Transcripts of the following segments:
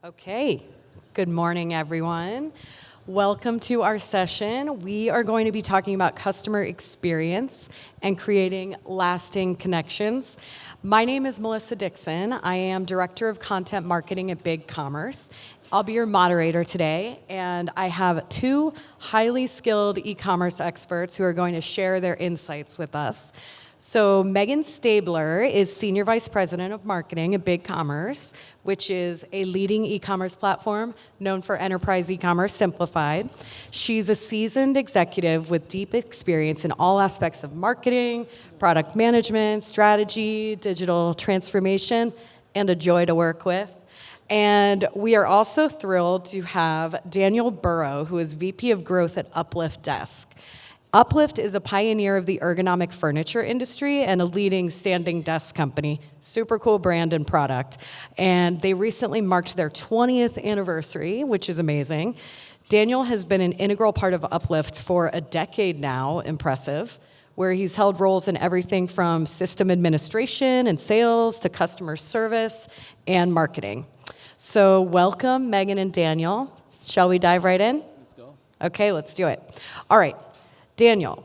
Okay, good morning, everyone. Welcome to our session. We are going to be talking about customer experience and creating lasting connections. My name is Melissa Dixon. I am Director of Content Marketing at BigCommerce. I'll be your moderator today, and I have two highly skilled e-commerce experts who are going to share their insights with us. So Meghan Stabler is Senior Vice President of Marketing at BigCommerce, which is a leading e-commerce platform known for enterprise e-commerce simplified. She's a seasoned executive with deep experience in all aspects of marketing, product management, strategy, digital transformation, and a joy to work with. And we are also thrilled to have Daniel Burrow, who is VP of Growth at UPLIFT Desk. UPLIFT is a pioneer of the ergonomic furniture industry and a leading standing desk company. Super cool brand and product. And they recently marked their 20th anniversary, which is amazing. Daniel has been an integral part of UPLIFT for a decade now, impressive, where he's held roles in everything from system administration and sales to customer service and marketing. So welcome, Meghan and Daniel. Shall we dive right in? Let's go. Okay, let's do it. All right. Daniel,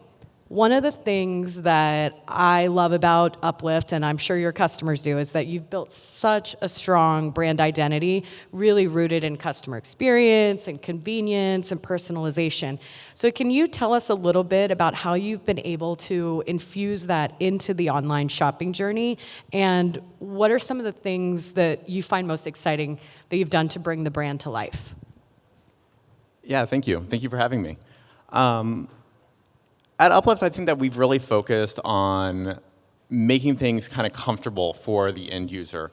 one of the things that I love about UPLIFT, and I'm sure your customers do, is that you've built such a strong brand identity, really rooted in customer experience and convenience and personalization. So can you tell us a little bit about how you've been able to infuse that into the online shopping journey, and what are some of the things that you find most exciting that you've done to bring the brand to life? Yeah, thank you. Thank you for having me. At UPLIFT, I think that we've really focused on making things kind of comfortable for the end user,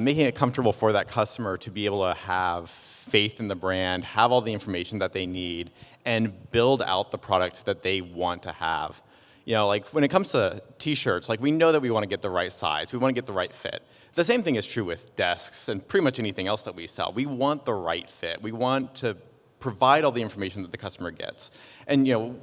making it comfortable for that customer to be able to have faith in the brand, have all the information that they need, and build out the product that they want to have. You know, like when it comes to t-shirts, like we know that we want to get the right size, we want to get the right fit. The same thing is true with desks and pretty much anything else that we sell. We want the right fit. We want to provide all the information that the customer gets. And you know,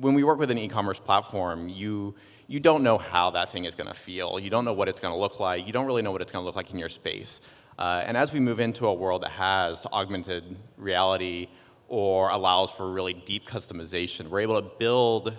when we work with an e-commerce platform, you don't know how that thing is going to feel. You don't know what it's going to look like. You don't really know what it's going to look like in your space. And as we move into a world that has augmented reality or allows for really deep customization, we're able to build,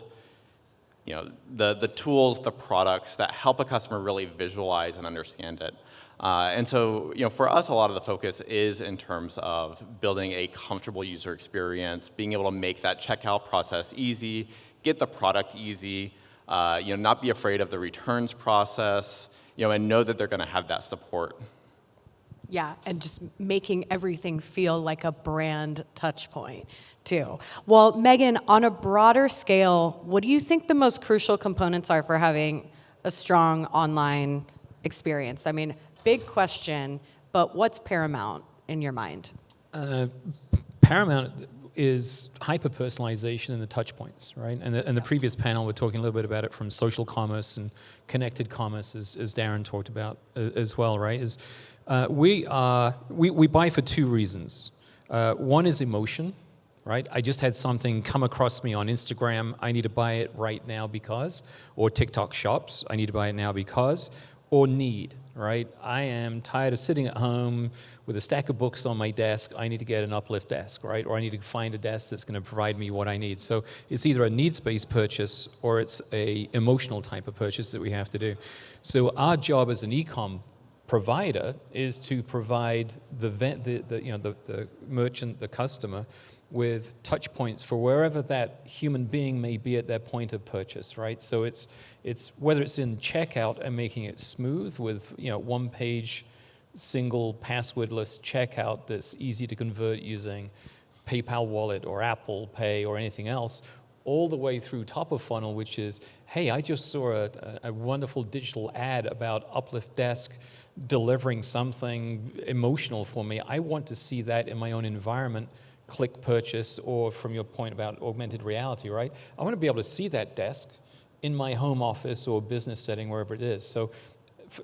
you know, the tools, the products that help a customer really visualize and understand it. And so, you know, for us, a lot of the focus is in terms of building a comfortable user experience, being able to make that checkout process easy, get the product easy, you know, not be afraid of the returns process, you know, and know that they're going to have that support. Yeah, and just making everything feel like a brand touch point, too. Well, Meghan, on a broader scale, what do you think the most crucial components are for having a strong online experience? I mean, big question, but what's paramount in your mind? Paramount is hyper-personalization and the touch points, right? And the previous panel, we're talking a little bit about it from social commerce and connected commerce, as Darren talked about as well, right? We buy for two reasons. One is emotion, right? I just had something come across me on Instagram. I need to buy it right now because, or TikTok shops. I need to buy it now because, or need, right? I am tired of sitting at home with a stack of books on my desk. I need to get an UPLIFT desk, right? Or I need to find a desk that's going to provide me what I need. So it's either a needs-based purchase or it's a emotional type of purchase that we have to do. So our job as an e-com provider is to provide the merchant, the customer, with touch points for wherever that human being may be at their point of purchase, right? So it's whether it's in checkout and making it smooth with, you know, one-page, single passwordless checkout that's easy to convert using PayPal Wallet or Apple Pay or anything else, all the way through top of funnel, which is, hey, I just saw a wonderful digital ad about UPLIFT Desk delivering something emotional for me. I want to see that in my own environment. Click purchase, or from your point about augmented reality, right? I want to be able to see that desk in my home office or business setting, wherever it is. So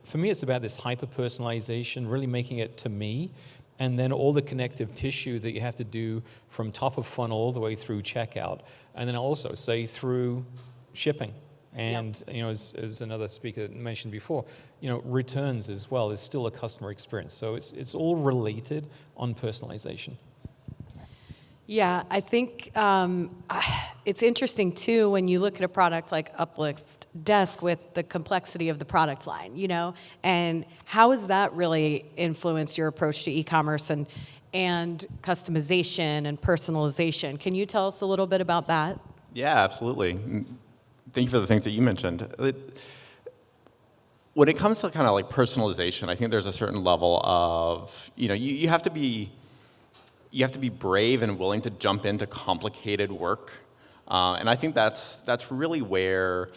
for me, it's about this hyper-personalization, really making it to me, and then all the connective tissue that you have to do from top of funnel all the way through checkout, and then also say through shipping And as another speaker mentioned before, returns as well is still a customer experience. So it's all related on personalization. Yeah, I think it's interesting too when you look at a product like UPLIFT Desk with the complexity of the product line, and how has that really influenced your approach to e-commerce and customization and personalization? Can you tell us a little bit about that? Yeah, absolutely. Thank you for the things that you mentioned. When it comes to kind of like personalization, I think there's a certain level of, you have to be brave and willing to jump into complicated work. And I think that's really where,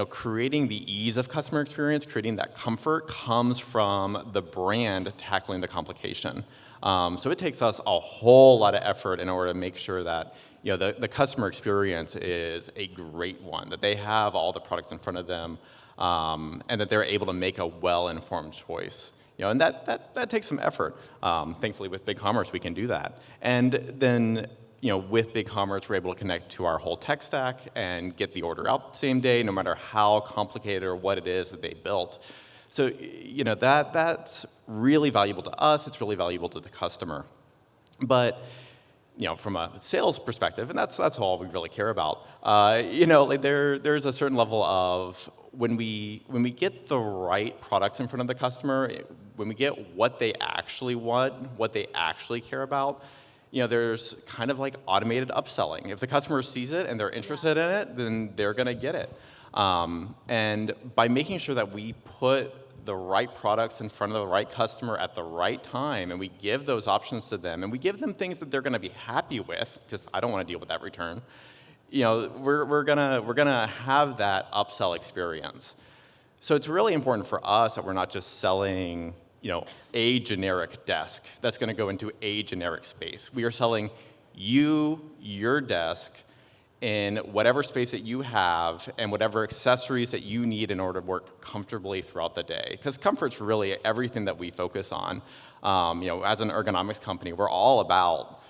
creating the ease of customer experience, creating that comfort comes from the brand tackling the complication. So it takes us a whole lot of effort in order to make sure that the customer experience is a great one, that they have all the products in front of them, and that they're able to make a well-informed choice. And that takes some effort. Thankfully, with BigCommerce, we can do that. And then, with BigCommerce, we're able to connect to our whole tech stack and get the order out the same day, no matter how complicated or what it is that they built. So, that's really valuable to us. It's really valuable to the customer. But, from a sales perspective, and that's all we really care about. There's a certain level of when we get the right products in front of the customer, when we get what they actually want, what they actually care about, there's kind of like automated upselling. If the customer sees it and they're interested in it, then they're going to get it. And by making sure that we put the right products in front of the right customer at the right time, and we give those options to them, and we give them things that they're going to be happy with, because I don't want to deal with that return. We're gonna have that upsell experience. So it's really important for us that we're not just selling, a generic desk that's going to go into a generic space. We are selling your desk in whatever space that you have and whatever accessories that you need in order to work comfortably throughout the day. Because comfort's really everything that we focus on. As an ergonomics company, we're all about,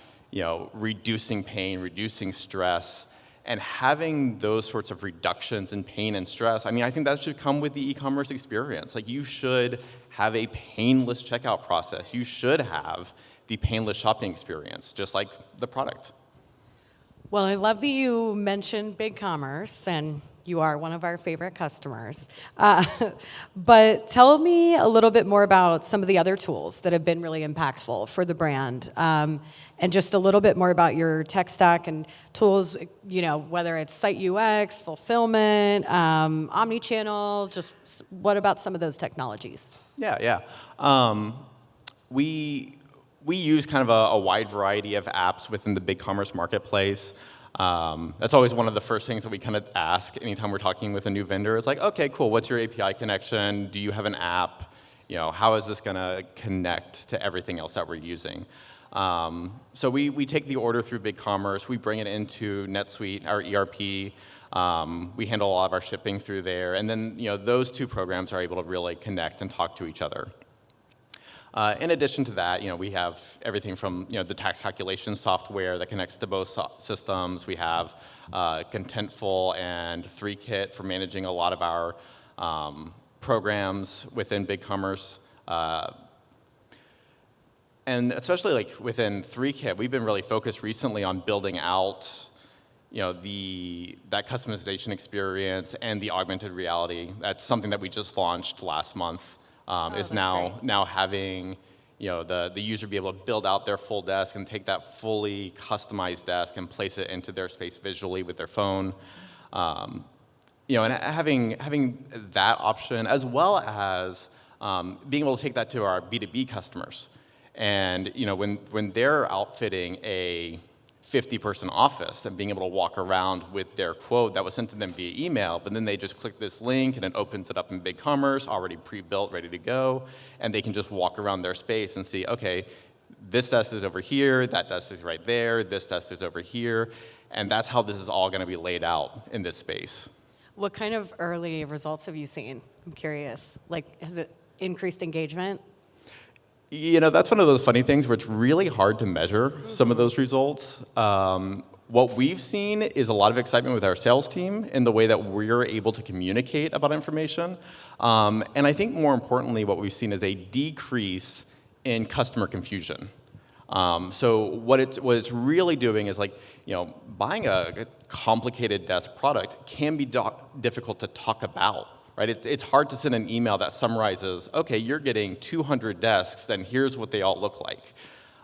reducing pain, reducing stress, and having those sorts of reductions in pain and stress. I think that should come with the e-commerce experience. Like, you should have a painless checkout process. You should have the painless shopping experience, just like the product. Well, I love that you mentioned BigCommerce, and you are one of our favorite customers. But tell me a little bit more about some of the other tools that have been really impactful for the brand, and just a little bit more about your tech stack and tools, whether it's site UX, fulfillment, omnichannel, just what about some of those technologies? Yeah. We use kind of a wide variety of apps within the BigCommerce marketplace. That's always one of the first things that we kind of ask anytime we're talking with a new vendor. It's like, okay, cool, what's your API connection? Do you have an app? How is this going to connect to everything else that we're using? So we take the order through BigCommerce, we bring it into NetSuite, our ERP, we handle a lot of our shipping through there, and then those two programs are able to really connect and talk to each other. In addition to that, we have everything from the tax calculation software that connects to both systems. We have Contentful and 3Kit for managing a lot of our programs within BigCommerce. And especially like within 3Kit, we've been really focused recently on building out that customization experience and the augmented reality. That's something that we just launched last month. Is now having the user be able to build out their full desk and take that fully customized desk and place it into their space visually with their phone. And having that option, as well as being able to take that to our B2B customers. And when they're outfitting a 50-person office and being able to walk around with their quote that was sent to them via email, but then they just click this link and it opens it up in BigCommerce, already pre-built, ready to go, and they can just walk around their space and see, okay, this desk is over here, that desk is right there, this desk is over here, and that's how this is all going to be laid out in this space. What kind of early results have you seen? I'm curious. Like, has it increased engagement? That's one of those funny things where it's really hard to measure some of those results. What we've seen is a lot of excitement with our sales team in the way that we're able to communicate about information. And I think more importantly, what we've seen is a decrease in customer confusion. So what it's really doing is buying a complicated desk product can be difficult to talk about, right? It's hard to send an email that summarizes, okay, you're getting 200 desks, then here's what they all look like.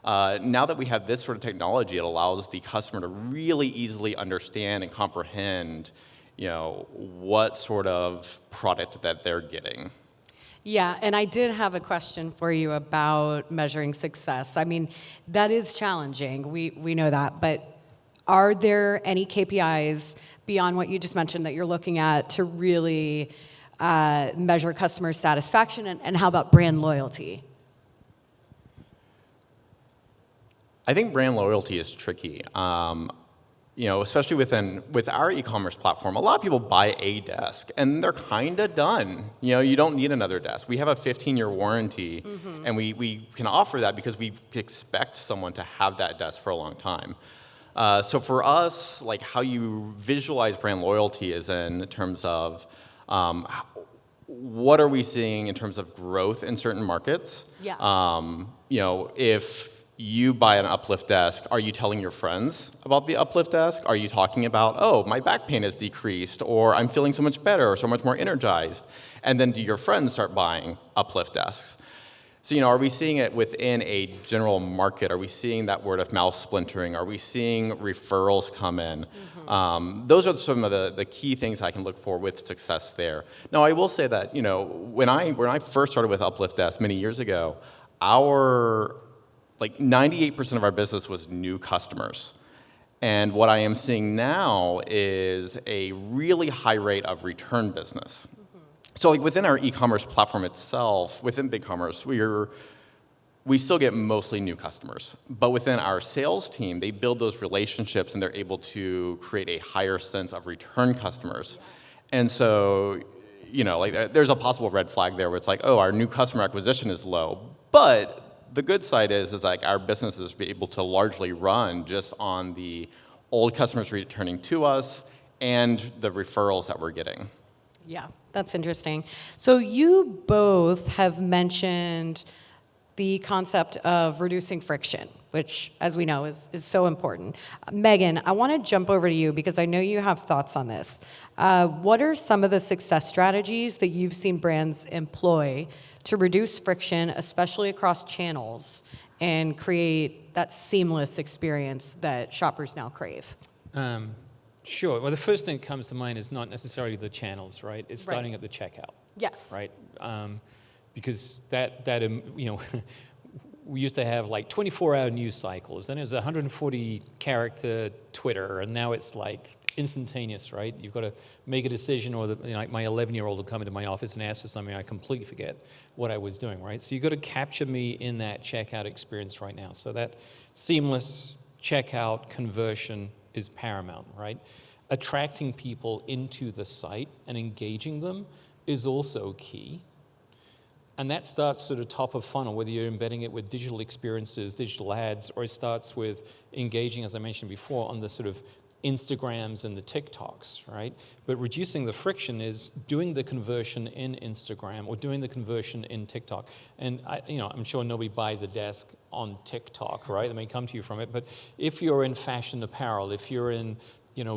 Now that we have this sort of technology, it allows the customer to really easily understand and comprehend, what sort of product that they're getting. Yeah, and I did have a question for you about measuring success. I mean, that is challenging. We know that, but are there any KPIs beyond what you just mentioned that you're looking at to really measure customer satisfaction, and how about brand loyalty? I think brand loyalty is tricky. Especially with our e-commerce platform, a lot of people buy a desk and they're kind of done. You don't need another desk. We have a 15-year warranty, and we can offer that because we expect someone to have that desk for a long time. So for us, how you visualize brand loyalty is in terms of what are we seeing in terms of growth in certain markets. Yeah. If you buy an UPLIFT desk, are you telling your friends about the UPLIFT desk? Are you talking about, oh, my back pain has decreased, or I'm feeling so much better, or so much more energized? And then do your friends start buying UPLIFT desks? So, are we seeing it within a general market? Are we seeing that word of mouth splintering? Are we seeing referrals come in? Those are some of the key things I can look for with success there. Now, I will say that, when I first started with UPLIFT desks many years ago, 98% of our business was new customers. And what I am seeing now is a really high rate of return business. So within our e-commerce platform itself, within BigCommerce, we still get mostly new customers. But within our sales team, they build those relationships and they're able to create a higher sense of return customers. And so, there's a possible red flag there where it's our new customer acquisition is low. But the good side is our business is able to largely run just on the old customers returning to us and the referrals that we're getting. Yeah, that's interesting. So you both have mentioned the concept of reducing friction, which, as we know, is so important. Meghan, I want to jump over to you because I know you have thoughts on this. What are some of the success strategies that you've seen brands employ to reduce friction, especially across channels, and create that seamless experience that shoppers now crave? Sure. Well, the first thing that comes to mind is not necessarily the channels, right? It's starting at the checkout. Yes. Right? Because that we used to have 24-hour news cycles, then it was 140-character Twitter, and now it's instantaneous, right? You've got to make a decision, or my 11-year-old will come into my office and ask for something, I completely forget what I was doing, right? So you've got to capture me in that checkout experience right now. So that seamless checkout conversion is paramount, right? Attracting people into the site and engaging them is also key. And that starts sort of top of funnel, whether you're embedding it with digital experiences, digital ads, or it starts with engaging, as I mentioned before, on the sort of Instagrams and the TikToks, right? But reducing the friction is doing the conversion in Instagram or doing the conversion in TikTok. And I'm sure nobody buys a desk on TikTok, right? They may come to you from it. But if you're in fashion apparel, if you're in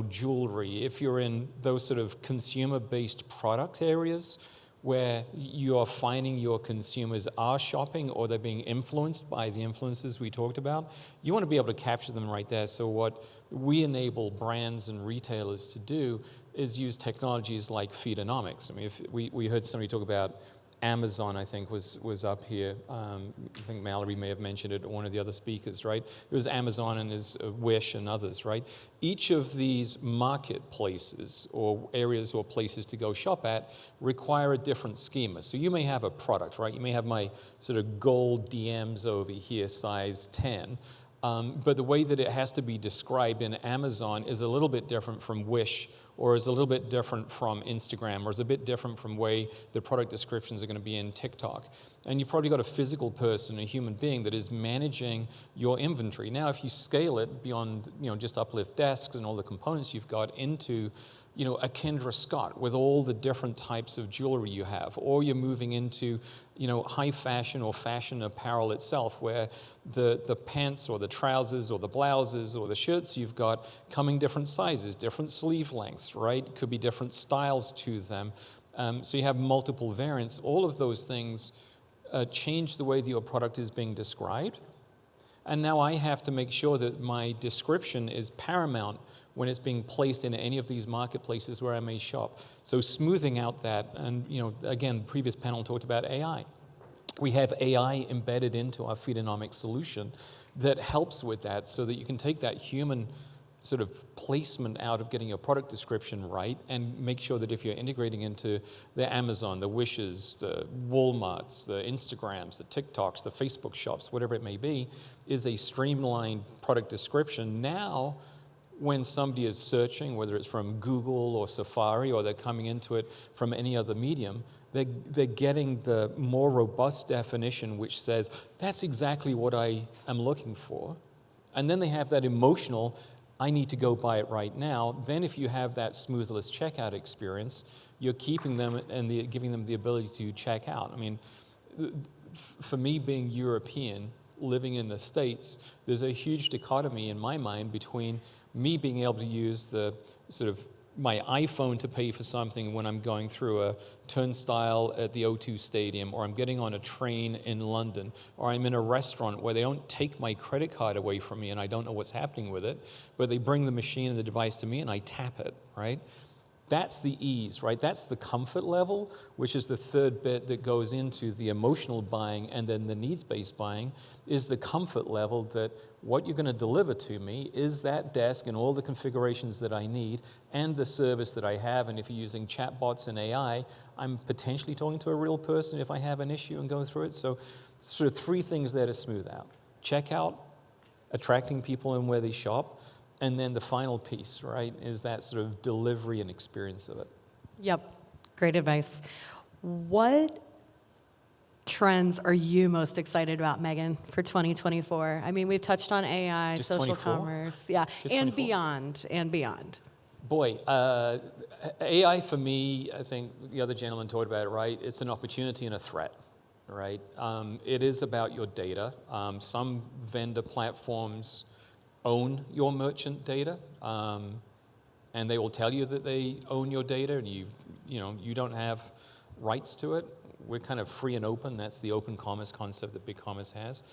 jewelry, if you're in those sort of consumer-based product areas where you are finding your consumers are shopping or they're being influenced by the influencers we talked about, you want to be able to capture them right there. So what we enable brands and retailers to do is use technologies like feedonomics. I mean, if we heard somebody talk about Amazon, I think, was up here. I think Mallory may have mentioned it, or one of the other speakers, right? It was Amazon and there's Wish and others, right? Each of these marketplaces or areas or places to go shop at require a different schema. So you may have a product, right? You may have my sort of gold DMs over here, size 10. But the way that it has to be described in Amazon is a little bit different from Wish, or is a little bit different from Instagram, or is a bit different from way the product descriptions are going to be in TikTok. And you've probably got a physical person, a human being, that is managing your inventory. Now, if you scale it beyond, just UPLIFT Desks and all the components you've got into, a Kendra Scott with all the different types of jewelry you have, or you're moving into, high fashion or fashion apparel itself, where the pants or the trousers or the blouses or the shirts you've got come in different sizes, different sleeve lengths, right? Could be different styles to them. So you have multiple variants. All of those things change the way that your product is being described. And now I have to make sure that my description is paramount when it's being placed in any of these marketplaces where I may shop. So smoothing out that, and again, previous panel talked about AI. We have AI embedded into our Feedonomics solution that helps with that, so that you can take that human sort of placement out of getting your product description right, and make sure that if you're integrating into the Amazon, the Wishes, the Walmarts, the Instagrams, the TikToks, the Facebook shops, whatever it may be, is a streamlined product description. Now, when somebody is searching, whether it's from Google or Safari, or they're coming into it from any other medium, they're getting the more robust definition, which says, that's exactly what I am looking for. And then they have that emotional, I need to go buy it right now. Then if you have that smoothless checkout experience, you're keeping them and giving them the ability to check out. I mean, for me, being European, living in the States, there's a huge dichotomy in my mind between me being able to use the sort of my iPhone to pay for something when I'm going through a turnstile at the O2 Stadium, or I'm getting on a train in London, or I'm in a restaurant where they don't take my credit card away from me and I don't know what's happening with it, but they bring the machine and the device to me and I tap it, right? That's the ease, right? That's the comfort level, which is the third bit that goes into the emotional buying and then the needs-based buying, is the comfort level that what you're going to deliver to me is that desk and all the configurations that I need and the service that I have. And if you're using chatbots and AI, I'm potentially talking to a real person if I have an issue and going through it. So sort of three things there to smooth out. Checkout, attracting people in where they shop, and then the final piece, right, is that sort of delivery and experience of it. Yep, great advice. What trends are you most excited about, Meghan, for 2024? I mean, we've touched on AI, Just social 24? commerce, yeah, Just and 24? beyond, and beyond. Boy, AI for me, I think the other gentleman talked about it, right? It's an opportunity and a threat, right? It is about your data. Some vendor platforms own your merchant data, and they will tell you that they own your data, and you don't have rights to it. We're kind of free and open. That's the open commerce concept that BigCommerce has.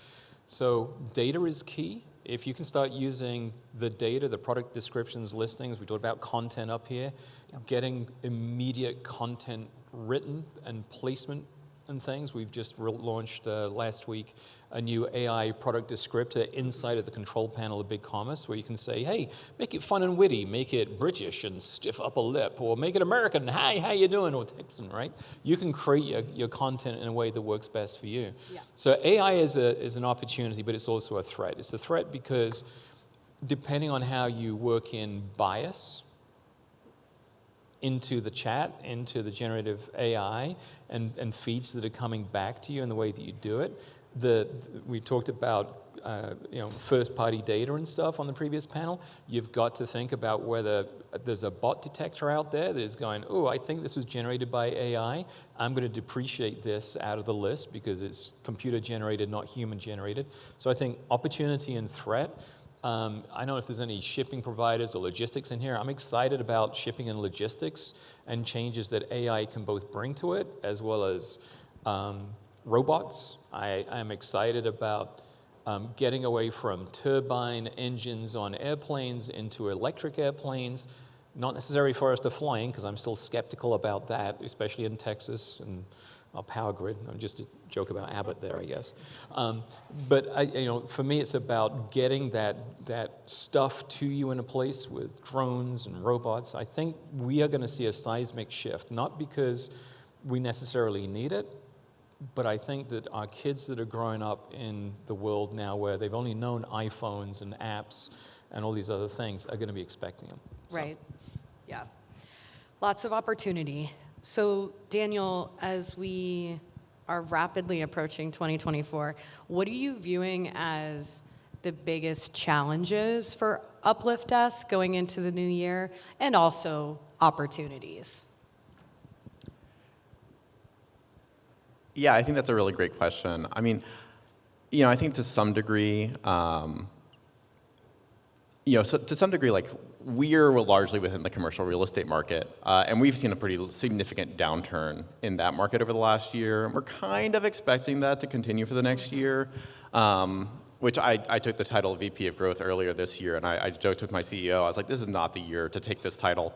So data is key. If you can start using the data, the product descriptions, listings, we talked about content up here, getting immediate content written and placement and things. We've just launched last week a new AI product descriptor inside of the control panel of BigCommerce, where you can say, hey, make it fun and witty, make it British and stiff upper lip, or make it American, hi, how you doing, or Texan, right? You can create your content in a way that works best for you. Yeah. So AI is an opportunity, but it's also a threat. It's a threat because depending on how you work in bias into the chat, into the generative AI, and feeds that are coming back to you and the way that you do it. We talked about first-party data and stuff on the previous panel. You've got to think about whether there's a bot detector out there that is going, oh, I think this was generated by AI. I'm going to depreciate this out of the list because it's computer-generated, not human-generated. So I think opportunity and threat. I don't know if there's any shipping providers or logistics in here. I'm excited about shipping and logistics and changes that AI can both bring to it, as well as robots. I am excited about getting away from turbine engines on airplanes into electric airplanes. Not necessary for us to fly in, because I'm still skeptical about that, especially in Texas and our power grid. I'm just a joke about Abbott there, I guess. But for me, it's about getting that stuff to you in a place with drones and robots. I think we are going to see a seismic shift, not because we necessarily need it, But I think that our kids that are growing up in the world now where they've only known iPhones and apps and all these other things are going to be expecting them. Right. Yeah. Lots of opportunity. So, Daniel, as we are rapidly approaching 2024, what are you viewing as the biggest challenges for UPLIFT Desk going into the new year, and also opportunities? Yeah, I think that's a really great question. I mean, I think to some degree, to some degree, like, we're largely within the commercial real estate market, and we've seen a pretty significant downturn in that market over the last year, and we're kind of expecting that to continue for the next year, which I took the title of VP of Growth earlier this year, and I joked with my CEO, I was like, this is not the year to take this title.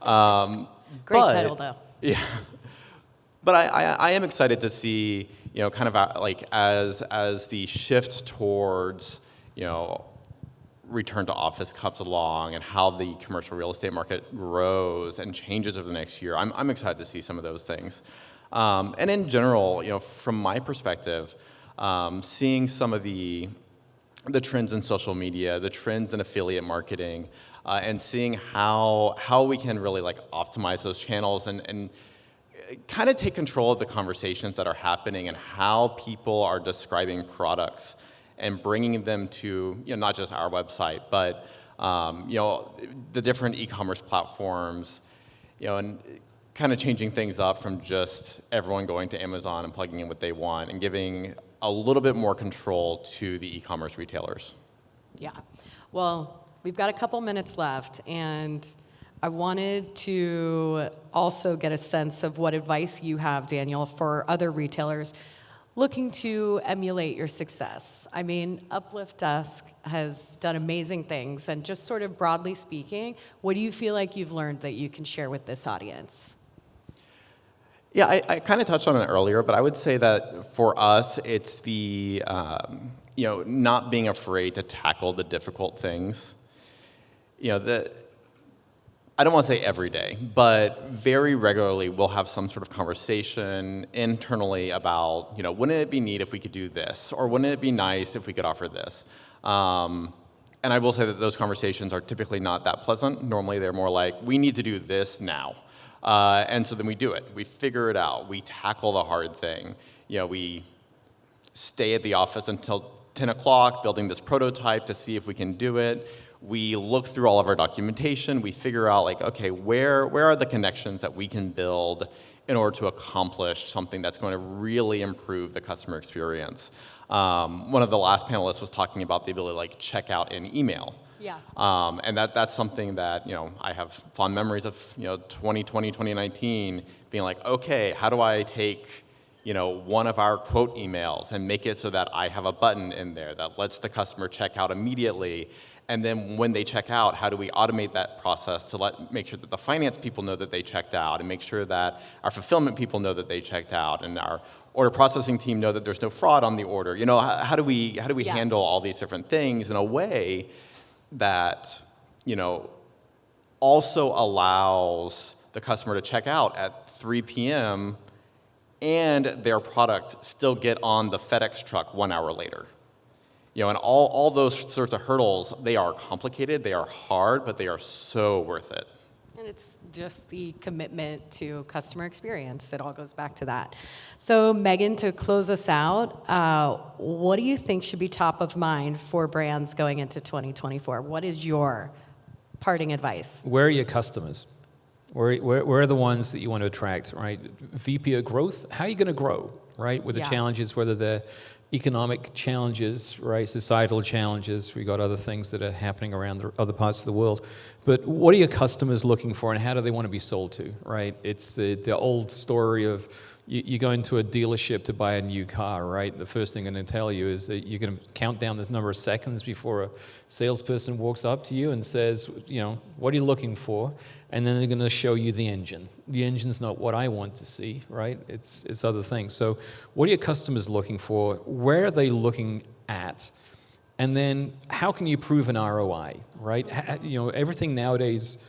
Great title, though. Yeah. But I am excited to see, kind of like as the shift towards, return to office comes along and how the commercial real estate market grows and changes over the next year. I'm excited to see some of those things. And in general, from my perspective, seeing some of the trends in social media, the trends in affiliate marketing, and seeing how we can really like optimize those channels and kind of take control of the conversations that are happening and how people are describing products and bringing them to, not just our website, but, the different e-commerce platforms, and kind of changing things up from just everyone going to Amazon and plugging in what they want and giving a little bit more control to the e-commerce retailers. Yeah. Well, we've got a couple minutes left, and I wanted to also get a sense of what advice you have, Daniel, for other retailers looking to emulate your success. I mean, UPLIFT Desk has done amazing things, and just sort of broadly speaking, what do you feel like you've learned that you can share with this audience? Yeah, I kind of touched on it earlier, but I would say that for us, it's the, not being afraid to tackle the difficult things. I don't want to say every day, but very regularly we'll have some sort of conversation internally about, wouldn't it be neat if we could do this? Or wouldn't it be nice if we could offer this? And I will say that those conversations are typically not that pleasant. Normally they're more like, we need to do this now. And so then we do it. We figure it out. We tackle the hard thing. We stay at the office until 10 o'clock building this prototype to see if we can do it. We look through all of our documentation. We figure out, like, okay, where are the connections that we can build in order to accomplish something that's going to really improve the customer experience. One of the last panelists was talking about the ability to like check out in email. Yeah. And that's something that, I have fond memories of, 2020, 2019, being like, okay, how do I take, one of our quote emails and make it so that I have a button in there that lets the customer check out immediately. And then when they check out, how do we automate that process to make sure that the finance people know that they checked out, and make sure that our fulfillment people know that they checked out, and our order processing team know that there's no fraud on the order. How do we handle all these different things in a way that, also allows the customer to check out at 3 p.m. and their product still get on the FedEx truck 1 hour later. And all those sorts of hurdles, they are complicated, they are hard, but they are so worth it. And it's just the commitment to customer experience. It all goes back to that. So, Meghan, to close us out, what do you think should be top of mind for brands going into 2024? What is your parting advice? Where are your customers? Where are the ones that you want to attract, right? VP of growth, how are you going to grow, right? With the challenges, whether they're economic challenges, right, societal challenges. We got other things that are happening around the other parts of the world. But what are your customers looking for, and how do they want to be sold to, right? It's the old story of you go into a dealership to buy a new car, right? The first thing I'm going to tell you is that you're going to count down this number of seconds before a salesperson walks up to you and says, what are you looking for? And then they're going to show you the engine. The engine's not what I want to see, right? It's other things. So what are your customers looking for? Where are they looking at? And then how can you prove an ROI, right? Everything nowadays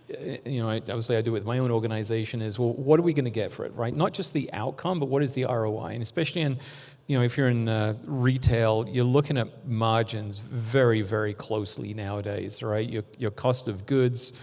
Obviously I do it with my own organization, is, well, what are we going to get for it, right? Not just the outcome, but what is the ROI? And especially in, if you're in retail, you're looking at margins very, very closely nowadays, right? Your cost of goods,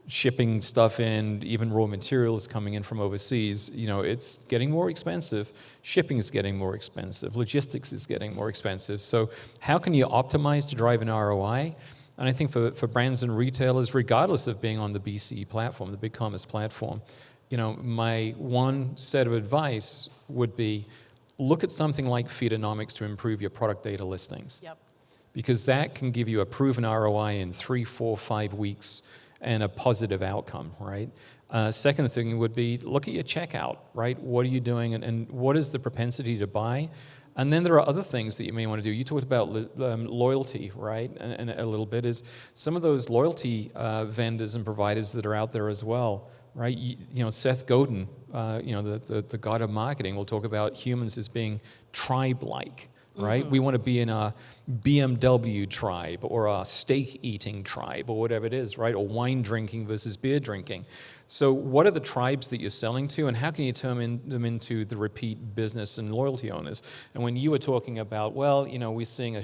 shipping stuff in, even raw materials coming in from overseas, it's getting more expensive. Shipping is getting more expensive. Logistics is getting more expensive. So how can you optimize to drive an ROI? And I think for brands and retailers, regardless of being on the BCE platform, the BigCommerce platform, my one set of advice would be look at something like Feedonomics to improve your product data listings. Yep. Because that can give you a proven ROI in 3, 4, 5 weeks and a positive outcome, right? Second thing would be look at your checkout, right? What are you doing and what is the propensity to buy? And then there are other things that you may want to do. You talked about loyalty, right? And a little bit is some of those loyalty vendors and providers that are out there as well, right? Seth Godin, the god of marketing, will talk about humans as being tribe-like, right? Mm-hmm. We want to be in a BMW tribe or a steak-eating tribe or whatever it is, right? Or wine drinking versus beer drinking. So what are the tribes that you're selling to, and how can you turn them into the repeat business and loyalty owners? And when you were talking about, we're seeing a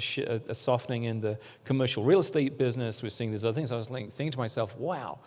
softening in the commercial real estate business, we're seeing these other things, I was thinking to myself, wow,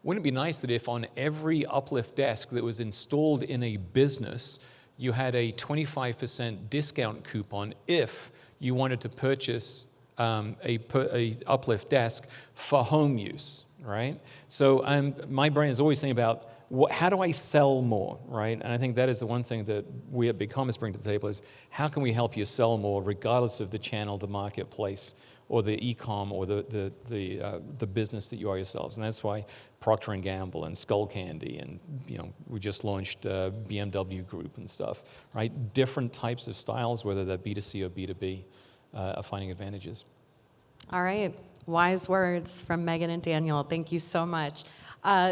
wouldn't it be nice that if on every UPLIFT desk that was installed in a business, you had a 25% discount coupon if you wanted to purchase a UPLIFT desk for home use, right? So my brain is always thinking about how do I sell more, right? And I think that is the one thing that we at BigCommerce bring to the table is how can we help you sell more regardless of the channel, the marketplace, or the e-com, or the business that you are yourselves. And that's why Procter & Gamble and Skull Candy and, we just launched BMW Group and stuff, right? Different types of styles, whether they're B2C or B2B, are finding advantages. All right. Wise words from Meghan and Daniel. Thank you so much.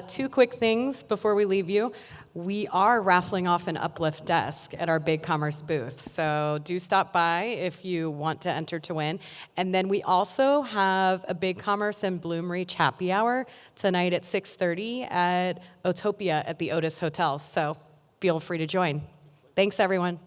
2 quick things before we leave you. We are raffling off an UPLIFT desk at our BigCommerce booth, so do stop by if you want to enter to win. And then we also have a BigCommerce and Bloomreach happy hour tonight at 6:30 at Utopia at the Otis Hotel, so feel free to join. Thanks, everyone.